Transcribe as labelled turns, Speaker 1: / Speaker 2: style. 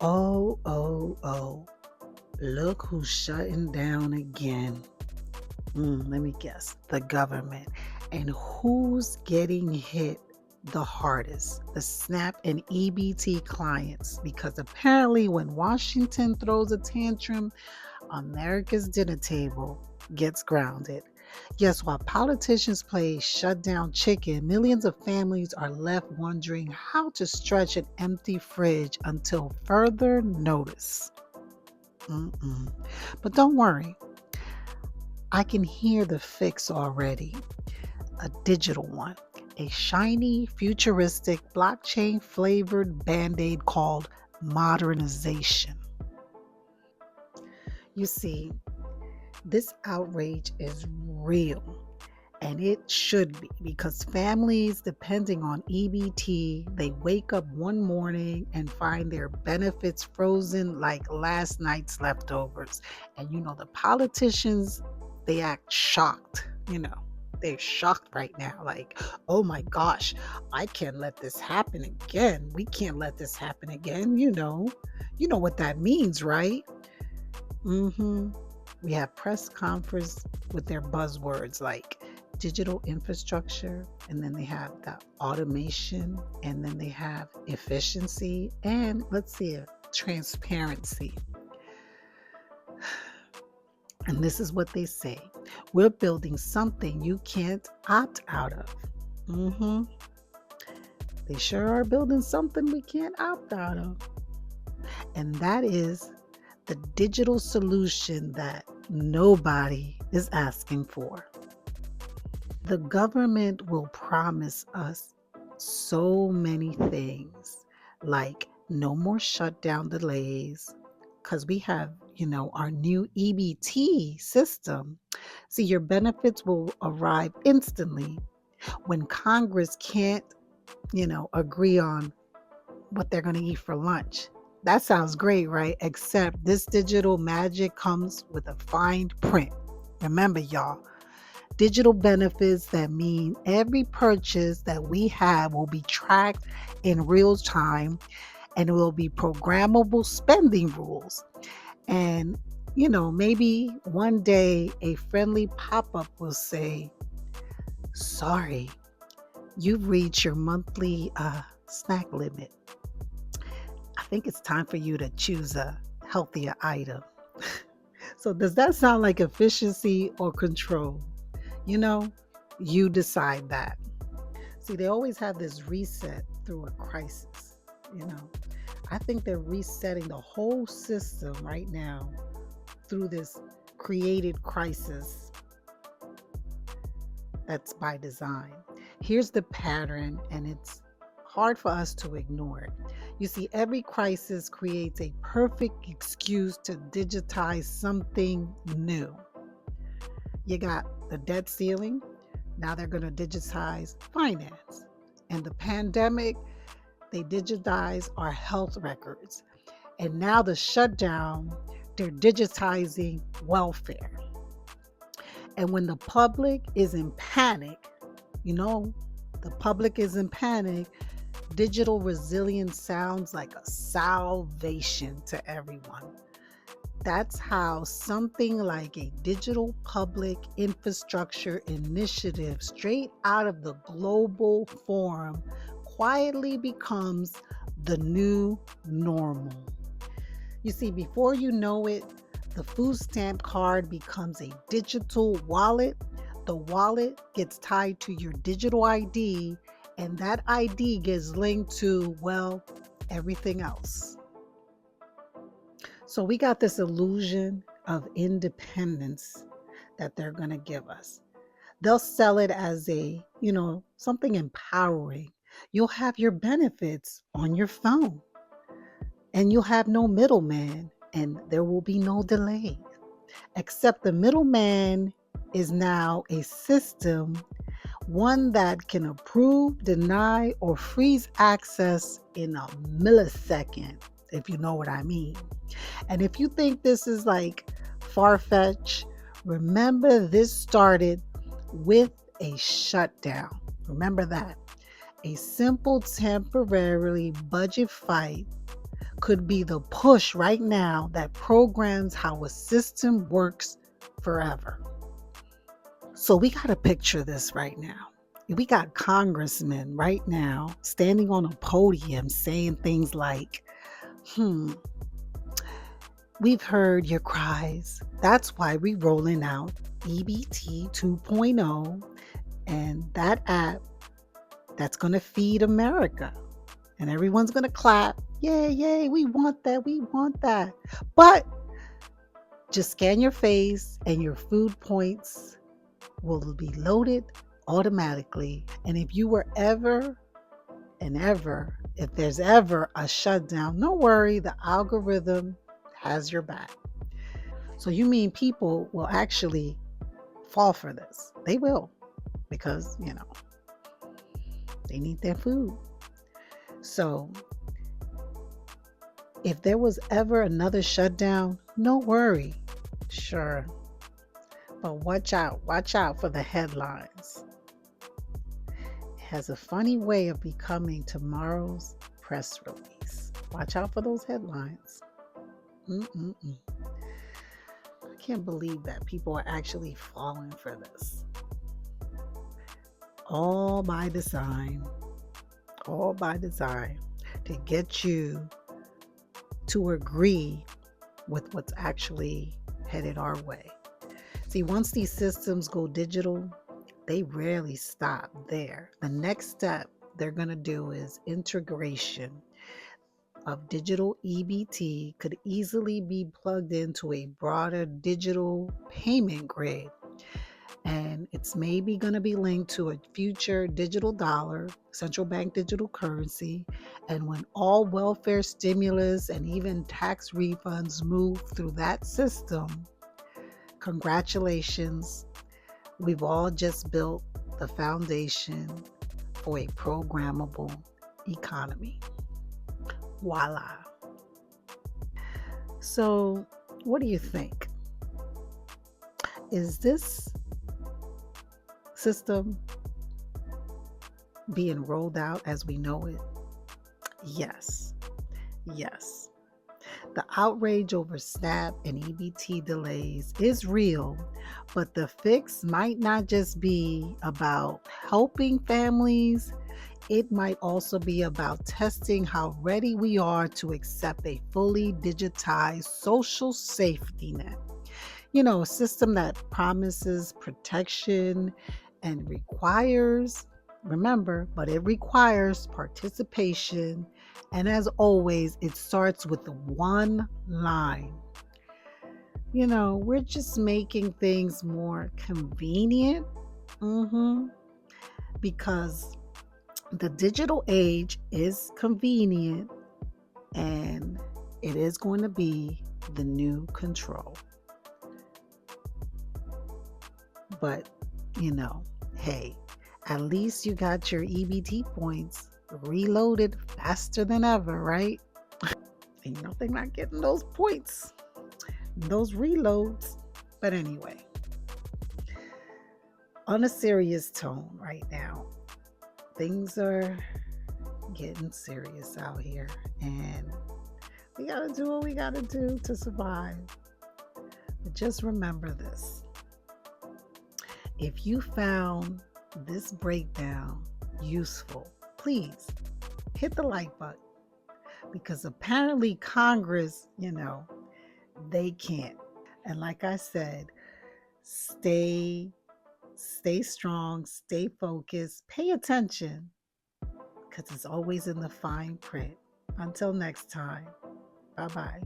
Speaker 1: Oh, oh, oh. Look who's shutting down again. Let me guess. The government. And who's getting hit the hardest? The SNAP and EBT clients. Because apparently, when Washington throws a tantrum, America's dinner table gets grounded. Yes, while politicians play shutdown chicken, millions of families are left wondering how to stretch an empty fridge until further notice. Mm-mm. But don't worry, I can hear the fix already. A digital one, a shiny, futuristic, blockchain flavored band aid called Modernization. You see, this outrage is real. And it should be because families depending on EBT, they wake up one morning and find their benefits frozen like last night's leftovers. And the politicians, they act shocked, They're shocked right now. Like, oh my gosh, I can't let this happen again. We can't let this happen again. You know what that means, right? hmm We have press conference with their buzzwords like digital infrastructure, and then they have the automation, and then they have efficiency, and let's see, transparency. And this is what they say: we're building something you can't opt out of. hmm They sure are building something we can't opt out of. And that is the digital solution that nobody is asking for. The government will promise us so many things, like no more shutdown delays, because we have, our new EBT system. See, your benefits will arrive instantly when Congress can't, agree on what they're going to eat for lunch. That sounds great, right? Except this digital magic comes with a fine print. Remember, y'all, digital benefits that mean every purchase that we have will be tracked in real time, and it will be programmable spending rules. And, maybe one day a friendly pop up will say, sorry, you've reached your monthly snack limit. I think it's time for you to choose a healthier item. So, does that sound like efficiency or control? You know, you decide that. See, they always have this reset through a crisis. You know, I think they're resetting the whole system right now through this created crisis that's by design. Here's the pattern, and it's hard for us to ignore it. You see, every crisis creates a perfect excuse to digitize something new. You got the debt ceiling, now they're going to digitize finance. And the pandemic, they digitize our health records. And now the shutdown, they're digitizing welfare. And when the public is in panic, the public is in panic, digital resilience sounds like a salvation to everyone. That's how something like a digital public infrastructure initiative straight out of the global forum quietly becomes the new normal. You see, before you know it, the food stamp card becomes a digital wallet. The wallet gets tied to your digital ID, and that ID gets linked to, well, everything else. So we got this illusion of independence that they're going to give us. They'll sell it as something empowering. You'll have your benefits on your phone, and you'll have no middleman, and there will be no delay. Except the middleman is now a system, one that can approve, deny, or freeze access in a millisecond, if you know what I mean. And if you think this is like far-fetched, remember this started with a shutdown. Remember that. A simple temporarily budget fight could be the push right now that programs how a system works forever. So we got to picture this right now. We got congressmen right now standing on a podium saying things like, we've heard your cries. That's why we're rolling out EBT 2.0 and that app that's going to feed America. And everyone's going to clap. Yay, yay, we want that, we want that. But just scan your face and your food points will be loaded automatically. And if you were ever and ever, if there's ever a shutdown, don't worry, the algorithm has your back. So you mean people will actually fall for this? They will, because, they need their food. So if there was ever another shutdown, no worry. Sure. But watch out for the headlines. It has a funny way of becoming tomorrow's press release. Watch out for those headlines. I can't believe that people are actually falling for this. All by design. All by design to get you to agree with what's actually headed our way. See, once these systems go digital, they rarely stop there. The next step they're going to do is integration of digital EBT could easily be plugged into a broader digital payment grid. And it's maybe going to be linked to a future digital dollar, central bank digital currency. And when all welfare stimulus and even tax refunds move through that system, congratulations, we've all just built the foundation for a programmable economy. Voila. So, what do you think? Is this system being rolled out as we know it? Yes. Yes. The outrage over SNAP and EBT delays is real, but the fix might not just be about helping families. It might also be about testing how ready we are to accept a fully digitized social safety net. A system that promises protection and but it requires participation. And as always, it starts with one line. We're just making things more convenient because the digital age is convenient and it is going to be the new control. But, hey, at least you got your EBT points reloaded faster than ever, right? Ain't nothing like getting those points, those reloads. But anyway, on a serious tone right now, things are getting serious out here, and we got to do what we got to do to survive. But just remember this. If you found this breakdown useful, please hit the like button, because apparently Congress, they can't. And like I said, stay strong, stay focused, pay attention, because it's always in the fine print. Until next time, bye-bye.